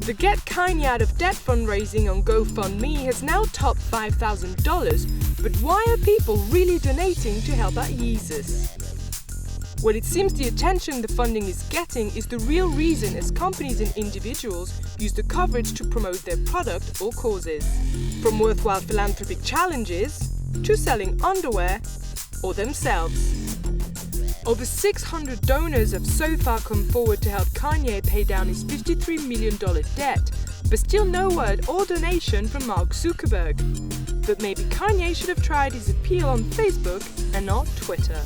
The Get Kanye Out of Debt fundraising on GoFundMe has now topped $5,000, but why are people really donating to help out Jesus? Well, it seems the attention the funding is getting is the real reason as companies and individuals use the coverage to promote their product or causes. From worthwhile philanthropic challenges to selling underwear or themselves. Over 600 donors have so far come forward to help Kanye pay down his $53 million debt, but still no word or donation from Mark Zuckerberg. But maybe Kanye should have tried his appeal on Facebook and not Twitter.